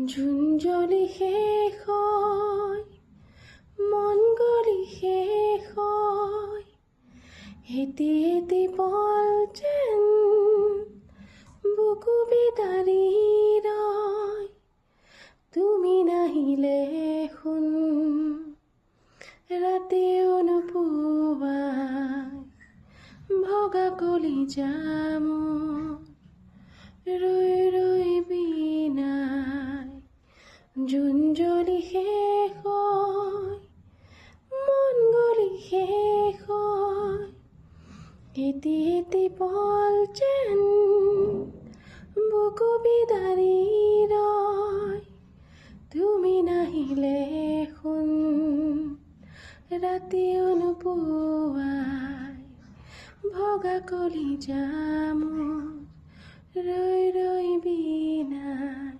ঝুঞ্জলি শেষ হয়, মন গলি শেষ হয়, এটি এটি পল যেন বুকু বিদাৰি ৰয়। তুমি নাহিলে শুন ৰাতিও নোপোৱাই, ভগা কলিজা মোৰ ৰৈ ৰৈ বিনাই। ঝুঞ্জলি শেষ হয়, মন গলি শেষ হয়, এটি এটি পল যেন বুকু বিদাৰি ৰয়। তুমি নাহিলে শুন ৰাতিও নোপোৱাই, ভগা কলিজা মোৰ ৰৈ ৰৈ বিনাই।